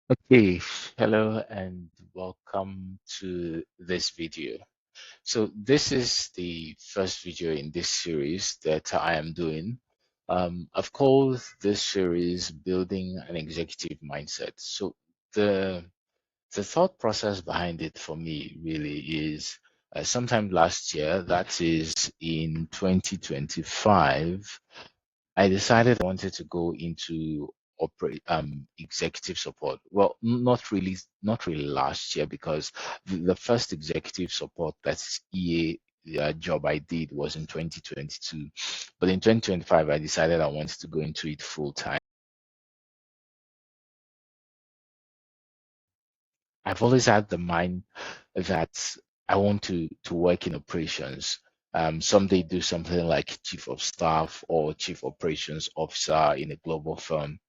Okay, hello and welcome to this video. So this is the first video in this series that I am doing. I've called this series Building an Executive Mindset. So the the thought process behind it for me really is sometime last year, that is in 2025, I decided I wanted to go into operate executive support. Well, not really last year because the first executive support, that's EA job I did, was in 2022. But in 2025, I decided I wanted to go into it full time. I've always had the mind that I want to work in operations. Someday do something like chief of staff or chief operations officer in a global firm.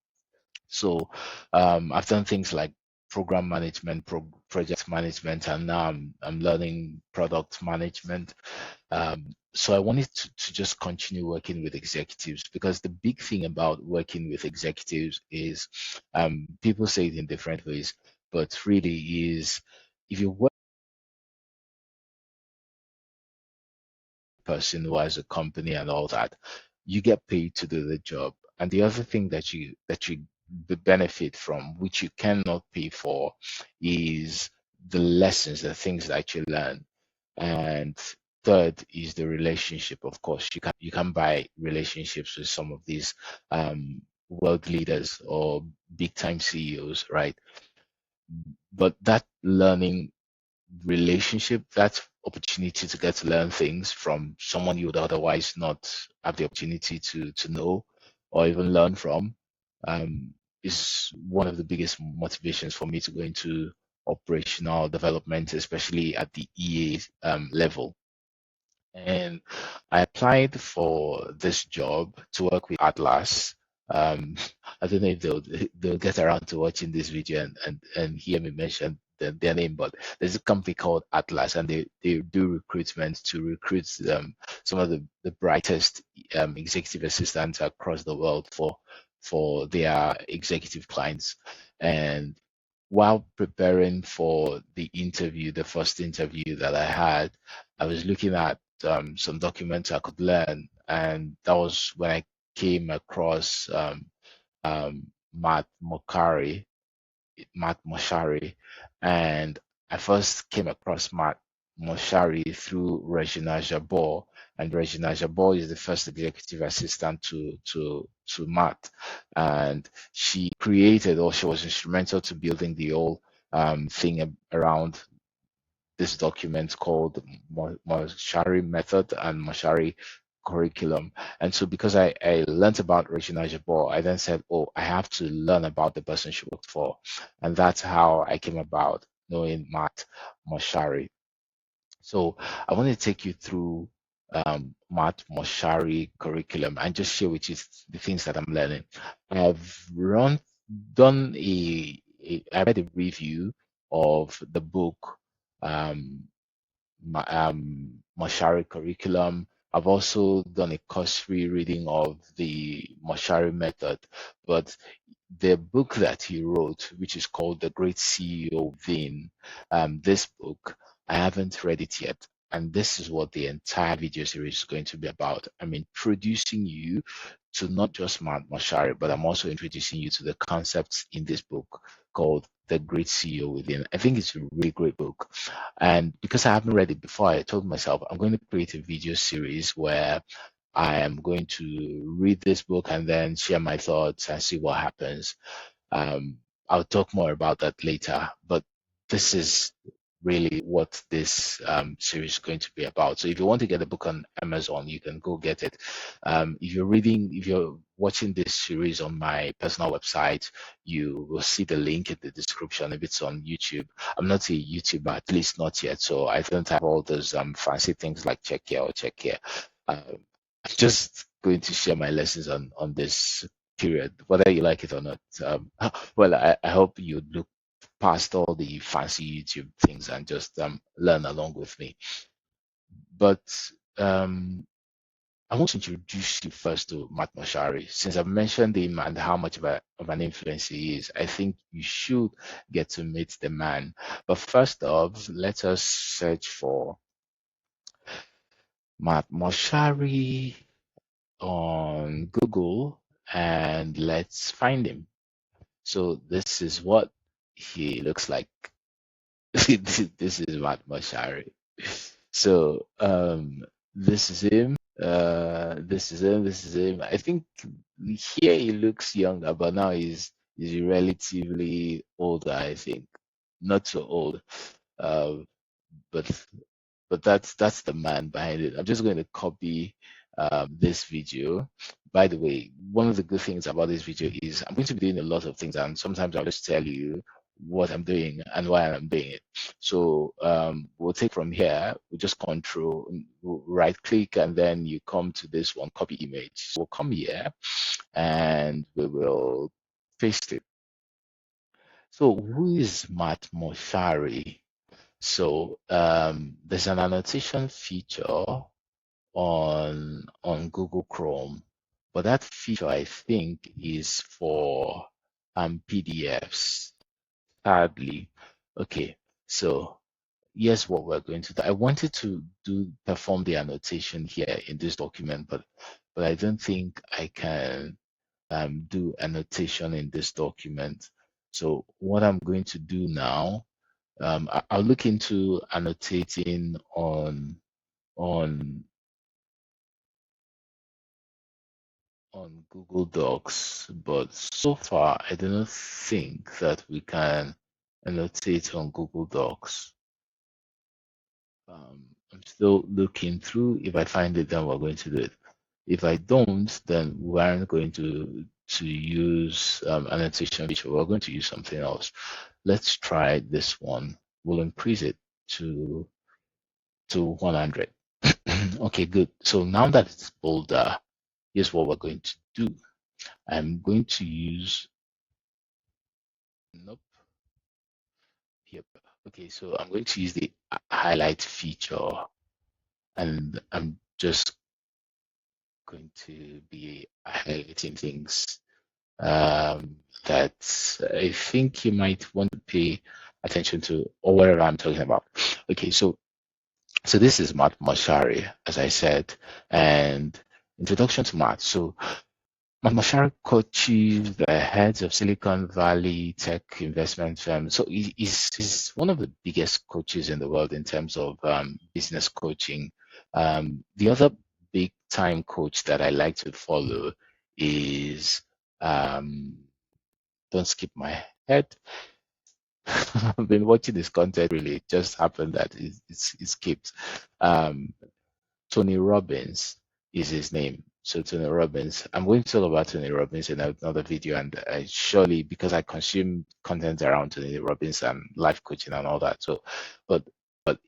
So I've done things like program management, project management, and now I'm learning product management. So I wanted to just continue working with executives because the big thing about working with executives is people say it in different ways, but really is if you work with a person who has a company and all that, you get paid to do the job. And the other thing that you benefit from, which you cannot pay for, is the lessons, the things that you learn. And third is the relationship. Of course, you can buy relationships with some of these world leaders or big time CEOs, right? But that learning relationship, that opportunity to get to learn things from someone you would otherwise not have the opportunity to know or even learn from, um, is one of the biggest motivations for me to go into operational development, especially at the EA level. And I applied for this job to work with Atlas. Um, I don't know if they'll get around to watching this video and hear me mention their name, but there's a company called Atlas, and they do recruitment to recruit some of the brightest executive assistants across the world for their executive clients. And while preparing for the interview, the first interview that I had, I was looking at some documents I could learn, and that was when I came across Matt Mochary, Matt Mochary, and I first came across Matt Mochary through Regina Jabor, and Regina Jabor is the first executive assistant to Matt, and she created, or she was instrumental to building the whole thing around this document called Mochary Method and Mochary Curriculum. And so because I learned about Regina Jabor, I then said, oh, I have to learn about the person she worked for. And that's how I came about knowing Matt Mochary. So I want to take you through Matt Mochary curriculum and just share with you the things that I'm learning. I've run done I read a review of the book um, Mochary curriculum. I've also done a cursory reading of the Mochary method, but the book that he wrote, which is called The Great CEO Within, this book, I haven't read it yet. And this is what the entire video series is going to be about. I'm introducing you to not just Matt Mochary, but I'm also introducing you to the concepts in this book called The Great CEO Within. I think it's a really great book. And because I haven't read it before, I told myself I'm going to create a video series where I am going to read this book and then share my thoughts and see what happens. Um, I'll talk more about that later, but this is really what this series is going to be about. So if you want to get the book on Amazon, you can go get it. If you're watching this series on my personal website, you will see the link in the description. If it's on YouTube, I'm not a YouTuber, at least not yet, so I don't have all those fancy things like check here or check here. I'm just going to share my lessons on this period, whether you like it or not. Well, I hope you look past all the fancy YouTube things and just learn along with me. But um, I want to introduce you first to Matt Mochary. Since I've mentioned him and how much of an influence he is, I think you should get to meet the man. But first off, let us search for Matt Mochary on Google and let's find him. So this is what he looks like. This is Matt Mochary. So this is him. This is him. This is him. I think here he looks younger, but now he's relatively older. I think not so old. Uh, but that's the man behind it. I'm just going to copy this video. By the way, one of the good things about this video is I'm going to be doing a lot of things, and sometimes I'll just tell you what I'm doing and why I'm doing it. So we'll take from here. We just control, we'll right click, and then you come to this one, copy image. So we'll come here and we will paste it. So who is Matt Mochary? So there's an annotation feature on Google Chrome, but that feature I think is for PDFs. Sadly, okay. So here's what we're going to do. I wanted to perform the annotation here in this document, but I don't think I can do annotation in this document. So what I'm going to do now, I'll look into annotating on Google Docs, but so far I do not think that we can annotate on Google Docs. I'm still looking through. If I find it, then we're going to do it. If I don't, then we aren't going to use annotation feature. We're going to use something else. Let's try this one. We'll increase it to 100. Okay, good. So now that it's bolder, here's what we're going to do. I'm going to use, nope, yep. Okay, so I'm going to use the highlight feature, and I'm just going to be highlighting things that I think you might want to pay attention to, or whatever I'm talking about. Okay, so this is Matt Mochary, as I said, and introduction to Matt. So Matt Mochary coaches the heads of Silicon Valley tech investment firms. So he's one of the biggest coaches in the world in terms of business coaching. The other big time coach that I like to follow is don't skip my head. I've been watching this content really. It just happened that it skipped. Tony Robbins is his name. So Tony Robbins, I'm going to talk about Tony Robbins in another video, and surely because I consume content around Tony Robbins and life coaching and all that. So, but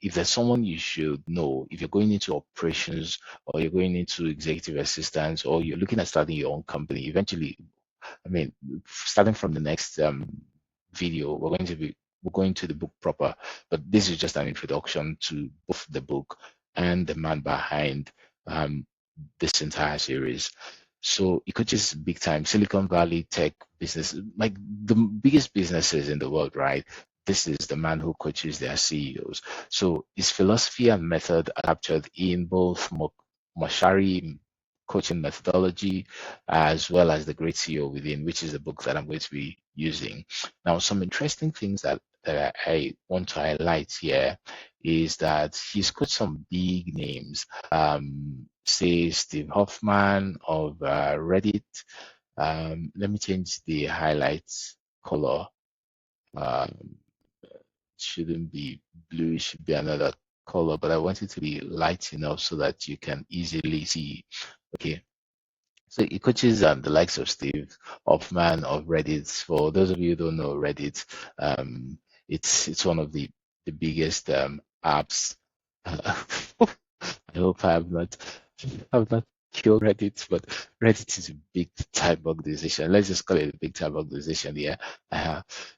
if there's someone you should know, if you're going into operations or you're going into executive assistance or you're looking at starting your own company, eventually, I mean, starting from the next video, we're going to the book proper, but this is just an introduction to both the book and the man behind this entire series. So it coaches big time Silicon Valley tech business, like the biggest businesses in the world, right? This is the man who coaches their CEOs. So his philosophy and method are captured in both Mochary coaching methodology as well as the Great CEO Within, which is the book that I'm going to be using. Now, some interesting things that I want to highlight here is that he's got some big names. Say Steve Hoffman of Reddit. Let me change the highlights color. Shouldn't be blue, it should be another color, but I want it to be light enough so that you can easily see. Okay. So it coaches the likes of Steve Hoffman of Reddit. For those of you who don't know Reddit, it's one of the biggest apps. I hope I have not killed Reddit, but Reddit is a big time organization. Let's just call it a big time organization. Yeah.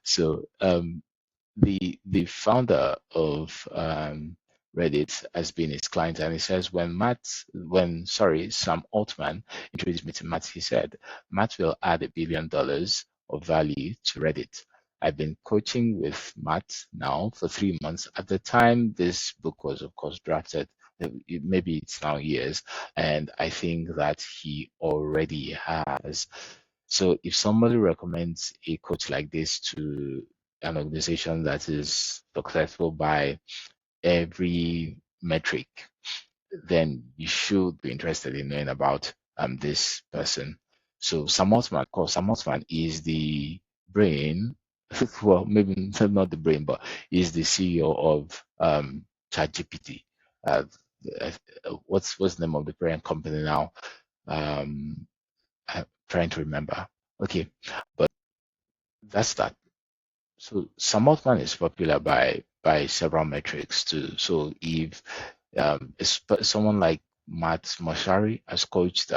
So the founder of Reddit as being his client, and he says Sam Altman introduced me to Matt, he said Matt will add $1 billion of value to Reddit. I've been coaching with Matt now for 3 months. At the time this book was, of course, drafted, maybe it's now years, and I think that he already has. So if somebody recommends a coach like this to an organization that is successful by every metric, then you should be interested in knowing about this person. So Sam Altman, of course, Sam Altman is the brain, well, maybe not the brain, but is the CEO of ChatGPT. Uh, what's the name of the parent company now? Um, I'm trying to remember. Okay, but that's that. So Sam Altman is popular by several metrics too. So if someone like Matt Mochary has coached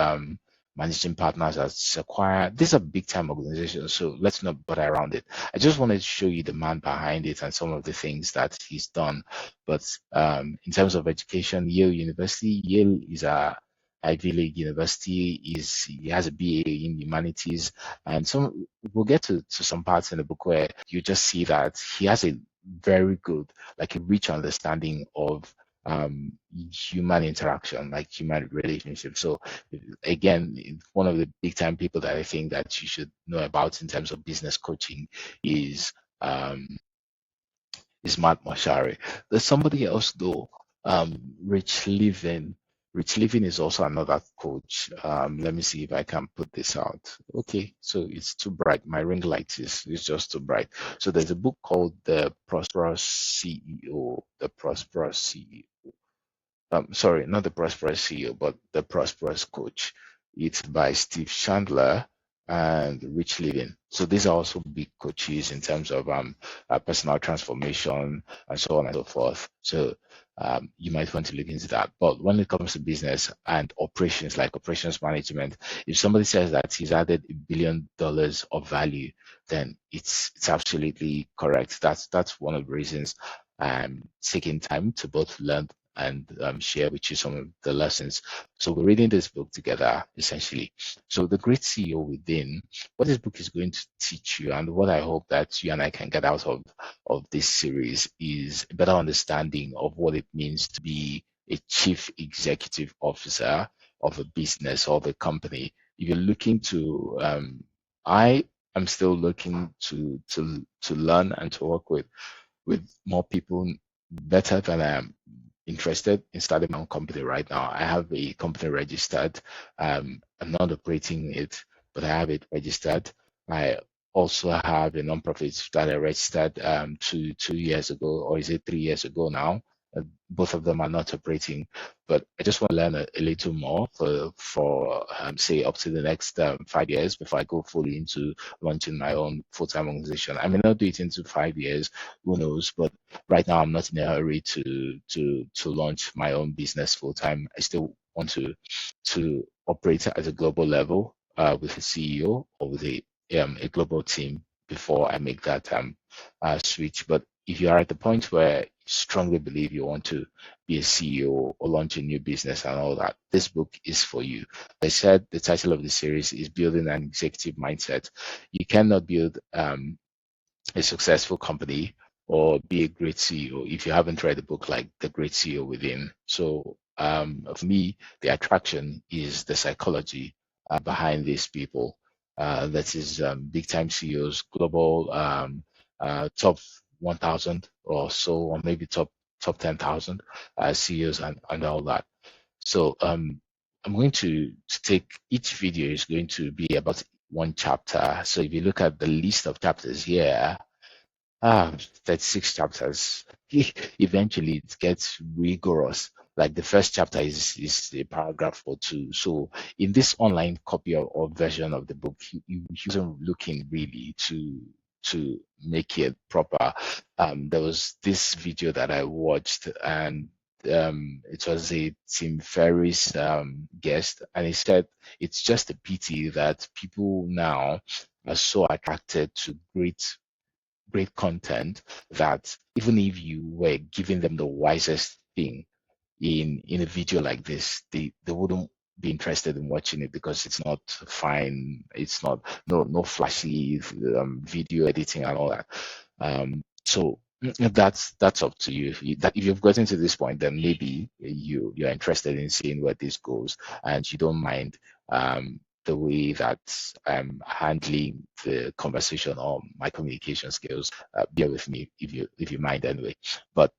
managing partners at Sequoia. These are big time organizations, so let's not bother around it. I just wanted to show you the man behind it and some of the things that he's done. But in terms of education, Yale is a Ivy League university. He has a BA in humanities, and some we'll get to some parts in the book where you just see that he has a very good, like a rich understanding of human interaction, like human relationships. So again, one of the big time people that I think that you should know about in terms of business coaching is um, Matt Mochary. There's somebody else though, Rich Living. Rich Living is also another coach. Let me see if I can put this out. Okay, so it's too bright. My ring light is just too bright. So there's a book called The Prosperous CEO. The Prosperous CEO. Sorry, not the Prosperous CEO, but the Prosperous Coach. It's by Steve Chandler and Rich Living. So these are also big coaches in terms of personal transformation and so on and so forth. So you might want to look into that. But when it comes to business and operations, like operations management, if somebody says that he's added $1 billion of value, then it's absolutely correct. That's one of the reasons I'm taking time to both learn and share with you some of the lessons. So we're reading this book together, essentially. So the Great CEO Within, what this book is going to teach you, and what I hope that you and I can get out of this series, is a better understanding of what it means to be a chief executive officer of a business or of a company. If you're looking to, I am still looking to learn and to work with more people better than I am interested in starting my own company right now. I have a company registered. I'm not operating it, but I have it registered. I also have a nonprofit that I registered 2 years ago, or is it 3 years ago now? Both of them are not operating, but I just want to learn a little more for say up to the next 5 years before I go fully into launching my own full-time organization. I may not do it into 5 years, who knows? But right now I'm not in a hurry to launch my own business full time. I still want to operate at a global level with a CEO or with a global team before I make that switch. But if you are at the point where you strongly believe you want to be a CEO or launch a new business and all that, this book is for you. I said the title of the series is Building an Executive Mindset. You cannot build a successful company or be a great CEO if you haven't read a book like The Great CEO Within. So for me, the attraction is the psychology behind these people. That is big time CEOs, global top 1,000 or so, or maybe top 10,000 CEOs and all that. So I'm going to take each video is going to be about one chapter. So if you look at the list of chapters here, 36 chapters. Eventually, it gets rigorous. Like the first chapter is a paragraph or two. So in this online copy or version of the book, you wasn't looking really to make it proper. There was this video that I watched, and it was a Tim Ferriss guest, and he said it's just a pity that people now are so attracted to great content that even if you were giving them the wisest thing in a video like this, they wouldn't be interested in watching it because it's not fine. It's not no flashy video editing and all that. So that's up to you. If you've gotten to this point, then maybe you're interested in seeing where this goes, and you don't mind the way that I'm handling the conversation or my communication skills. Bear with me if you mind anyway. But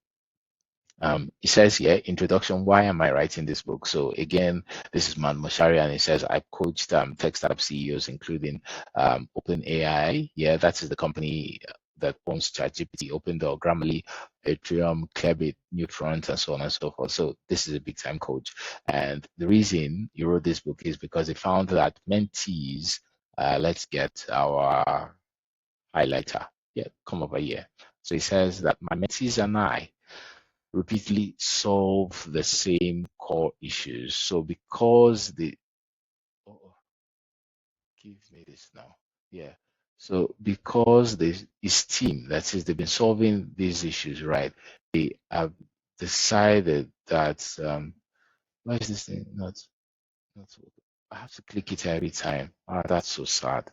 it says here, introduction, why am I writing this book? So again, this is Matt Mochary, and it says, I've coached tech startup CEOs, including OpenAI. Yeah, that is the company that owns ChatGPT, OpenDog, Grammarly, Ethereum, Clearbit, Newfront, and so on and so forth. So this is a big time coach. And the reason he wrote this book is because he found that mentees, let's get our highlighter. Yeah, come over here. So he says that my mentees and I repeatedly solve the same core issues. So because oh, give me this now. Yeah. So because this team, that is, they've been solving these issues, right? They have decided that why is this thing not I have to click it every time. Ah, that's so sad.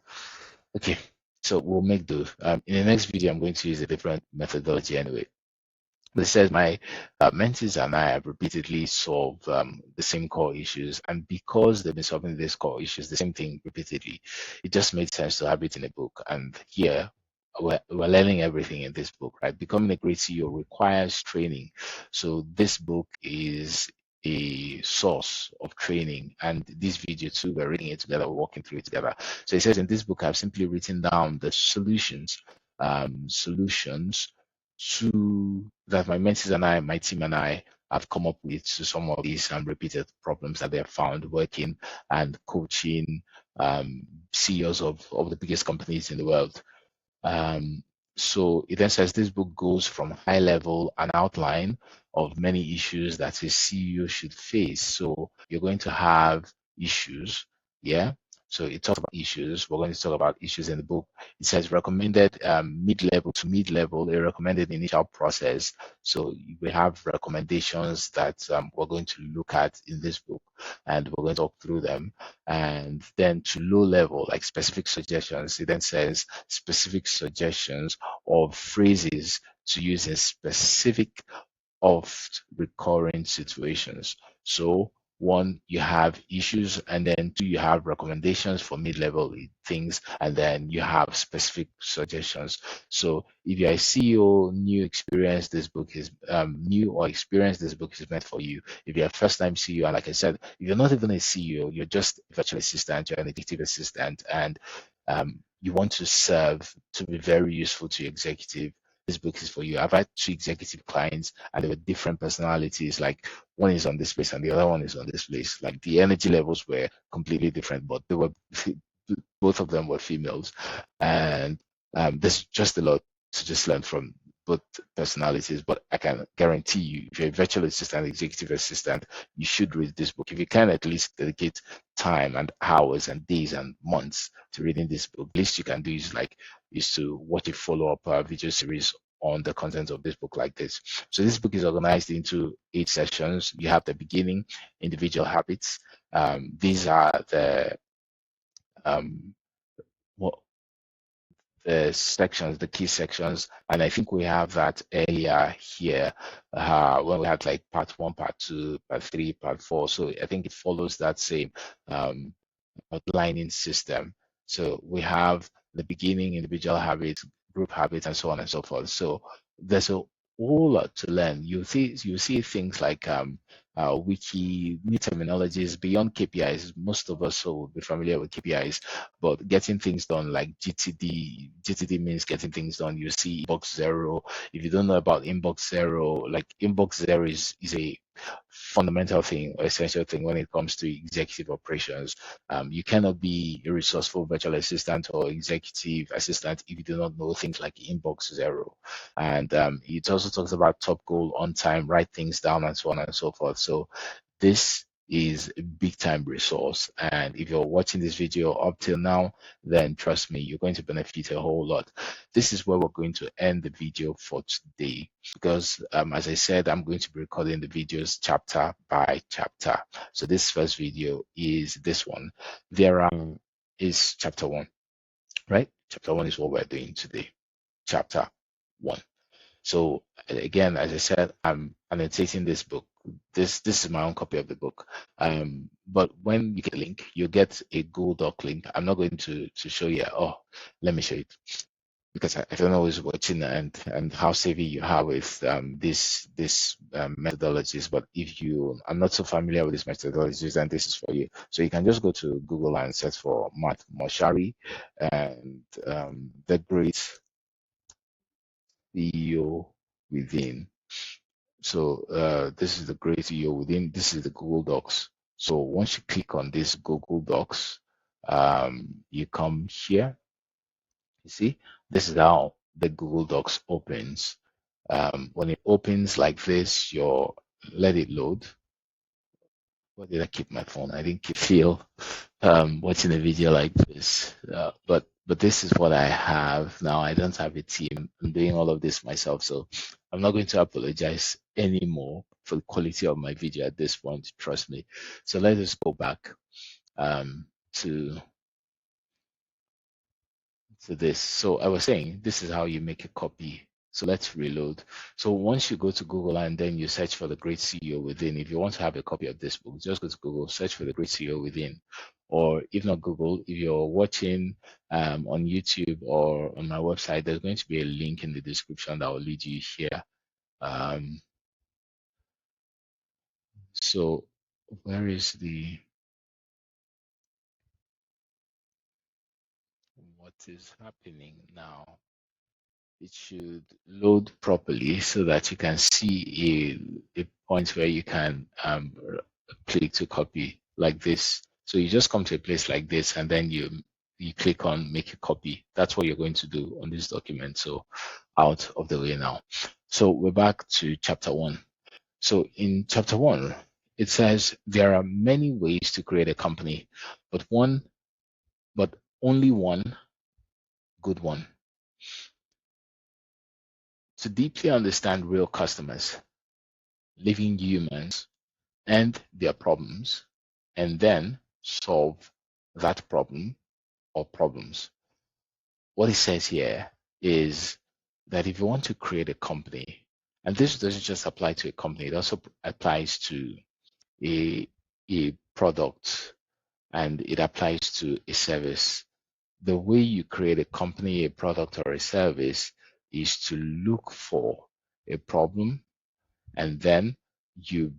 Okay, so we'll make do. In the next video, I'm going to use a different methodology anyway. But it says my mentees and I have repeatedly solved the same core issues, and because they've been solving these core issues, the same thing repeatedly, it just made sense to have it in a book. And here we're learning everything in this book, right? Becoming a great CEO requires training. So this book is a source of training, and this video too, we're reading it together, we're walking through it together. So it says in this book, I've simply written down the solutions to that my mentees and I, my team and I have come up with to some of these repeated problems that they have found working and coaching CEOs of the biggest companies in the world. So it then says this book goes from high level, an outline of many issues that a CEO should face. So you're going to have issues, yeah. So it talks about issues. We're going to talk about issues in the book. It says recommended mid-level to mid-level, a recommended initial process. So we have recommendations that we're going to look at in this book, and we're going to talk through them. And then to low level, like specific suggestions, it then says specific suggestions of phrases to use in specific oft recurring situations. So one, you have issues, and then two, you have recommendations for mid-level things, and then you have specific suggestions. So if you're a CEO, new experience, this book is new or experienced, this book is meant for you. If you're a first-time CEO, and like I said, if you're not even a CEO, you're just a virtual assistant, you're an executive assistant, and you want to serve to be very useful to your executive, this book is for you. I've had two executive clients, and they were different personalities. Like one is on this place and the other one is on this place. Like the energy levels were completely different, but they were both of them were females, and there's just a lot to just learn from both personalities. But I can guarantee you, if you're a virtual assistant, executive assistant, you should read this book. If you can at least dedicate time and hours and days and months to reading this book, the least you can do is to watch a follow-up video series on the content of this book like this. So this book is organized into 8 sessions. You have the beginning, individual habits. These are what the sections, the key sections, and I think we have that earlier here when we had like part 1, part 2, part 3, part 4. So I think it follows that same outlining system. So we have the beginning, individual habits, group habits, and so on and so forth. So there's a whole lot to learn. You see things like wiki, new terminologies beyond KPIs. Most of us will be familiar with KPIs, but getting things done like GTD means getting things done. You see inbox zero. If you don't know about inbox zero, like inbox zero is a fundamental thing or essential thing when it comes to executive operations. You cannot be a resourceful virtual assistant or executive assistant if you do not know things like inbox zero. And it also talks about top goal, on time, write things down, and so on and so forth. So this is a big time resource. And if you're watching this video up till now, then trust me, you're going to benefit a whole lot. This is where we're going to end the video for today, because as I said, I'm going to be recording the videos chapter by chapter. So this first video is this one. Is chapter 1, right? Chapter 1 is what we're doing today. Chapter 1. So again, as I said, I'm annotating this book. This is my own copy of the book. But when you get a link, you get a Google Doc link. I'm not going to show you. Oh, let me show it, because I don't know who's watching and how savvy you are with this methodologies. But if you are not so familiar with these methodologies, then this is for you. So you can just go to Google and search for Matt Mochary and the great CEO within. So this is the great CEO within. This is the Google Docs. So once you click on this Google Docs, you come here. You see, this is how the Google Docs opens. When it opens like this, let it load. Where did I keep my phone? I didn't feel watching a video like this. But this is what I have now. I don't have a team. I'm doing all of this myself, so I'm not going to apologize anymore for the quality of my video at this point. Trust me. So let us go back to this. So I was saying this is how you make a copy. So let's reload. So once you go to Google and then you search for the great CEO within, if you want to have a copy of this book, just go to Google, search for the great CEO within. Or if not Google, if you're watching on YouTube or on my website, there's going to be a link in the description that will lead you here. So where is what is happening now? It should load properly so that you can see a point where you can click to copy like this. So you just come to a place like this and then you click on make a copy. That's what you're going to do on this document. So out of the way now. So we're back to chapter 1. So in chapter 1, it says there are many ways to create a company, but only one good one. To deeply understand real customers, living humans, and their problems, and then solve that problem or problems. What it says here is that if you want to create a company, and this doesn't just apply to a company, it also applies to a product, and it applies to a service. The way you create a company, a product, or a service is to look for a problem, and then you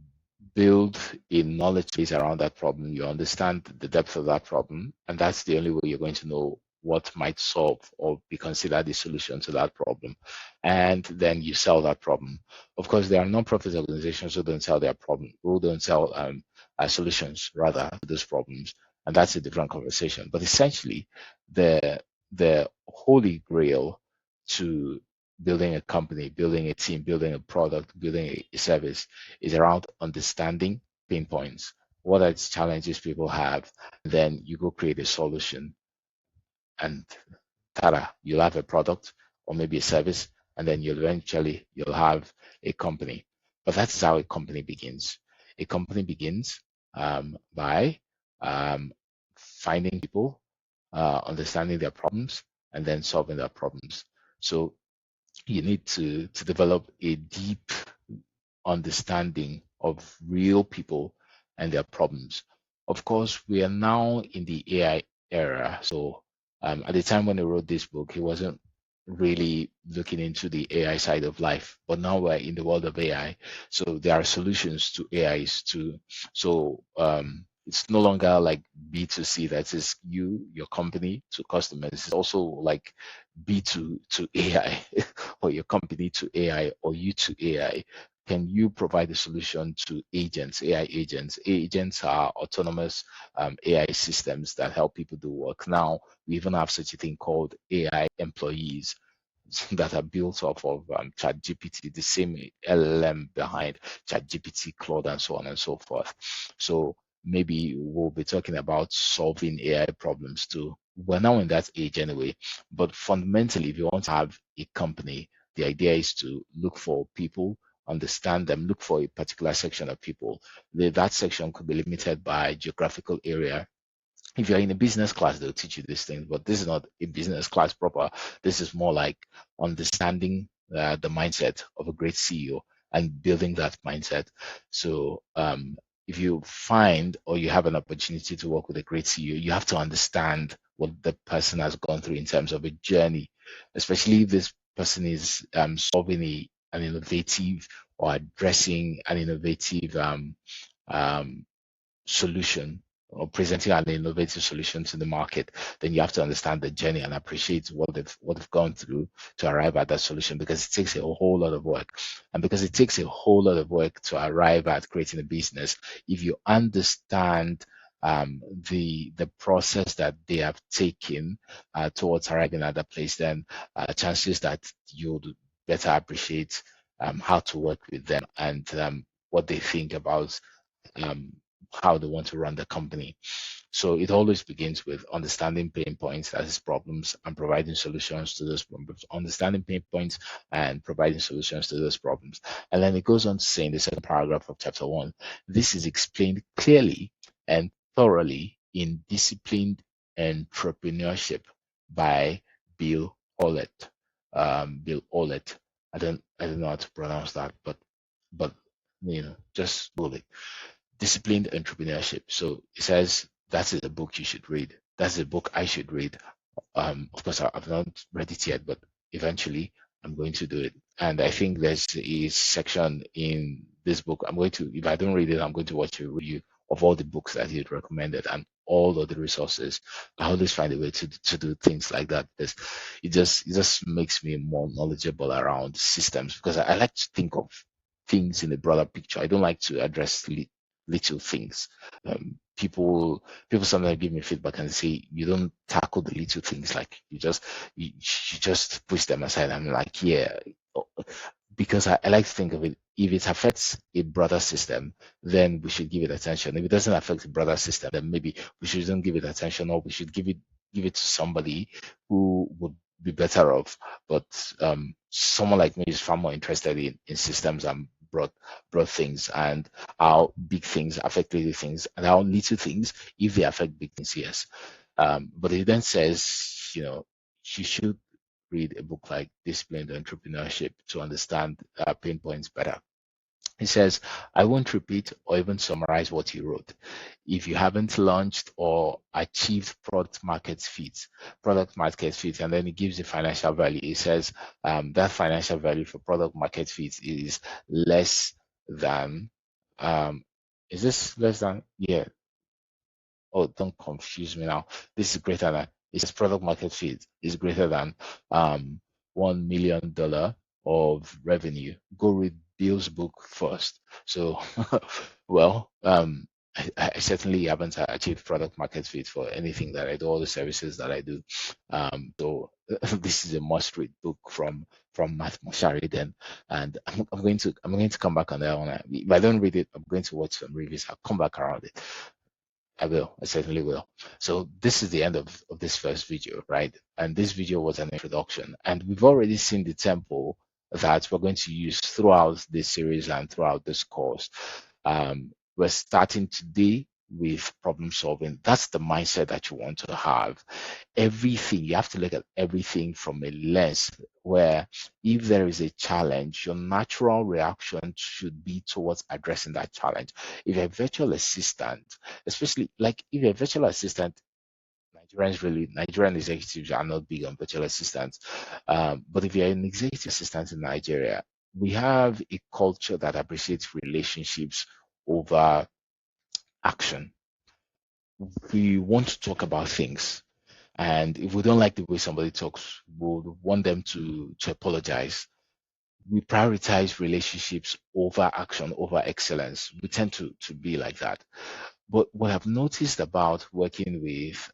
build a knowledge base around that problem. You understand the depth of that problem, and that's the only way you're going to know what might solve or be considered the solution to that problem. And then you sell that problem. Of course, there are non-profit organizations who don't sell their problem, who don't sell solutions rather to those problems, and that's a different conversation. But essentially, the holy grail to building a company, building a team, building a product, building a service is around understanding pain points. What are the challenges people have? Then you go create a solution, and tada, you'll have a product or maybe a service, and then you'll have a company. But that's how a company begins. A company begins by finding people, understanding their problems, and then solving their problems. So you need to develop a deep understanding of real people and their problems. Of course, we are now in the AI era. So at the time when I wrote this book, he wasn't really looking into the AI side of life, but now we're in the world of AI. So there are solutions to AIs too. So it's no longer like B2C, that is you, your company to customers. It's also like B2 to AI or your company to AI or you to AI. Can you provide a solution to agents, AI agents? Agents are autonomous AI systems that help people do work. Now, we even have such a thing called AI employees. that are built off of ChatGPT, the same LLM behind ChatGPT, Claude, and so on and so forth. So maybe we'll be talking about solving AI problems too. We're now in that age anyway, but fundamentally, if you want to have a company, the idea is to look for people, understand them, look for a particular section of people. That section could be limited by geographical area. If you're in a business class, they'll teach you these things, but this is not a business class proper. This is more like understanding the mindset of a great CEO and building that mindset. So if you find or you have an opportunity to work with a great CEO, you have to understand what the person has gone through in terms of a journey, especially if this person is solving an innovative or addressing an innovative um, solution or presenting an innovative solution to the market, then you have to understand the journey and appreciate what they've gone through to arrive at that solution, because it takes a whole lot of work. And because it takes a whole lot of work to arrive at creating a business, if you understand the process that they have taken towards arriving at that place, then chances that you'll better appreciate how to work with them and what they think about um, how they want to run the company. So it always begins with understanding pain points, that is problems, and providing solutions to those problems. Understanding pain points and providing solutions to those problems. And then it goes on to say in the second paragraph of chapter 1, this is explained clearly and thoroughly in Disciplined Entrepreneurship by Bill Hewlett. Bill Hewlett. I don't know how to pronounce that, but just Google it. Disciplined Entrepreneurship. So it says that is a book you should read. That's a book I should read. Of course, I've not read it yet, but eventually I'm going to do it. And I think there's a section in this book. I'm going to, if I don't read it, I'm going to watch a review of all the books that he had recommended and all of the resources. I always find a way to do things like that, because it just makes me more knowledgeable around systems, because I like to think of things in a broader picture. I don't like to address little things. People sometimes give me feedback and say you don't tackle the little things, like you just push them aside. I'm like, yeah, because I like to think of it. If it affects a broader system, then we should give it attention. If it doesn't affect a broader system, then maybe we shouldn't give it attention, or we should give it to somebody who would be better off. But someone like me is far more interested in systems and broad things, and how big things affect little things, and how little things, if they affect big things, yes. But it then says, you should read a book like Disciplined Entrepreneurship to understand pain points better. He says, I won't repeat or even summarize what he wrote. If you haven't launched or achieved product market fit, and then he gives the financial value. He says that financial value for product market fit is less than, is this less than? Yeah. Oh, don't confuse me now. This is greater than, it says product market fit is greater than $1 million of revenue. Go read Bill's book first. So, well, I certainly haven't achieved product market fit for anything that I do, all the services that I do. So this is a must-read book from Matt Mochary then, and I'm going to come back on that one. If I don't read it, I'm going to watch some reviews. I'll come back around it. I will. I certainly will. So this is the end of this first video, right? And this video was an introduction. And we've already seen the tempo that we're going to use throughout this series and throughout this course. We're starting today with problem solving. That's the mindset that you want to have. Everything, you have to look at everything from a lens where if there is a challenge, your natural reaction should be towards addressing that challenge. If you're a virtual assistant, especially like if you're a virtual assistant, Nigerian executives are not big on virtual assistants. But if you're an executive assistant in Nigeria, we have a culture that appreciates relationships over action. We want to talk about things. And if we don't like the way somebody talks, we want them to apologize. We prioritize relationships over action, over excellence. We tend to be like that. But what I've noticed about working with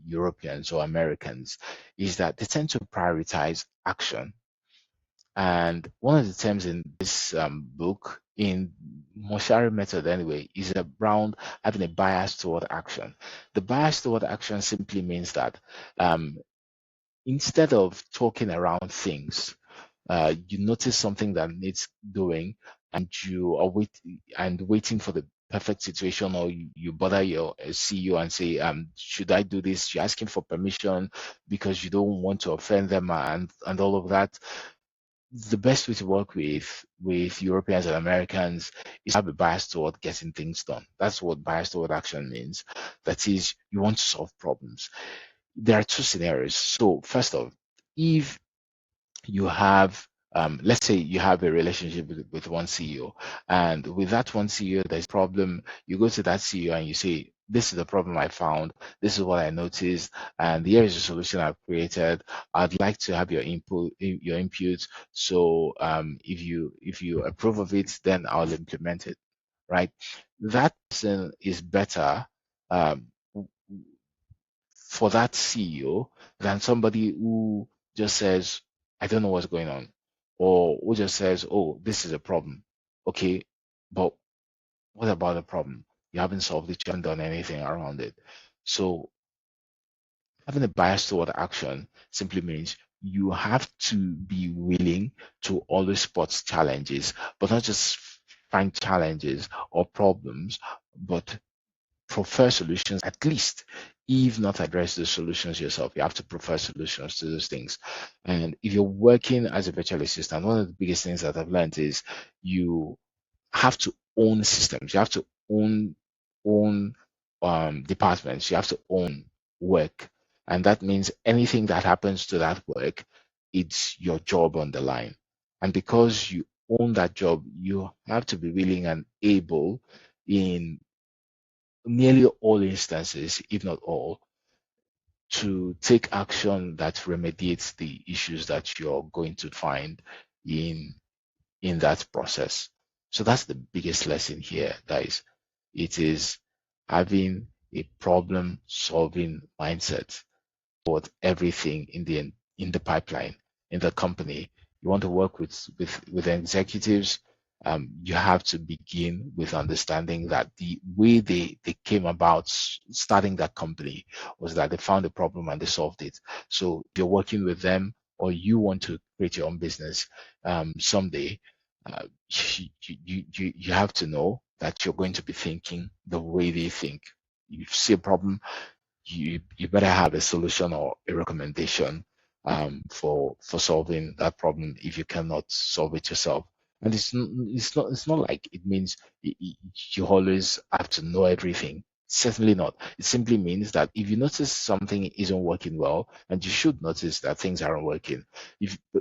Europeans or Americans is that they tend to prioritize action. And one of the terms in this book, in Mochary method anyway, is around having a bias toward action. The bias toward action simply means that um, instead of talking around things, you notice something that needs doing, and you are waiting for the perfect situation, or you bother your CEO and say, should I do this? You're asking for permission because you don't want to offend them and all of that. The best way to work with Europeans and Americans is have a bias toward getting things done. That's what bias toward action means. That is, you want to solve problems. There are two scenarios. So first off, if you have let's say you have a relationship with one CEO, and with that one CEO there's a problem. You go to that CEO and you say, this is the problem I found, this is what I noticed, and here is the solution I've created. I'd like to have your input. So if you approve of it, then I'll implement it, right? That person is better um, for that CEO than somebody who just says, I don't know what's going on, or who just says, oh, this is a problem. Okay, but what about the problem? You haven't solved it, you haven't done anything around it. So having a bias toward action simply means you have to be willing to always spot challenges, but not just find challenges or problems, but prefer solutions, at least if not address the solutions yourself. You have to prefer solutions to those things. And if you're working as a virtual assistant, one of the biggest things that I've learned is you have to own systems. You have to own departments. You have to own work, and that means anything that happens to that work, it's your job on the line. And because you own that job, you have to be willing and able in nearly all instances, if not all, to take action that remediates the issues that you're going to find in that process. So that's the biggest lesson here, guys. It is having a problem solving mindset toward everything in the pipeline in the company. You want to work with executives. You have to begin with understanding that the way they came about starting that company was that they found a problem and they solved it. So if you're working with them, or you want to create your own business someday, uh, you have to know that you're going to be thinking the way they think. You see a problem, you better have a solution or a recommendation for solving that problem if you cannot solve it yourself. And it's not like it means you always have to know everything. Certainly not. It simply means that if you notice something isn't working well, and you should notice that things aren't working,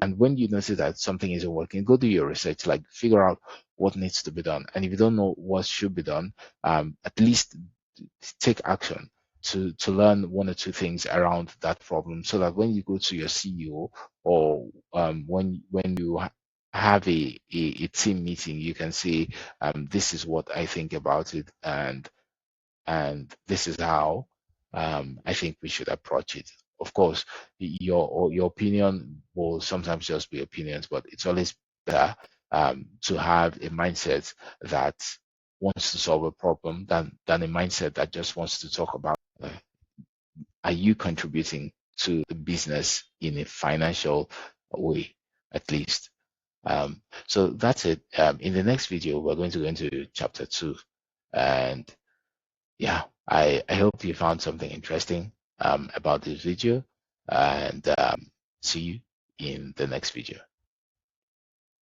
and when you notice that something isn't working, go do your research, like figure out what needs to be done. And if you don't know what should be done, at least take action to learn one or two things around that problem, so that when you go to your CEO, or when you have a team meeting, you can say, this is what I think about it, and this is how I think we should approach it. Of course, your opinion will sometimes just be opinions, but it's always better to have a mindset that wants to solve a problem than a mindset that just wants to talk about. Are you contributing to the business in a financial way, at least? So that's it. In the next video, we're going to go into chapter 2. And yeah, I hope you found something interesting about this video, and see you in the next video.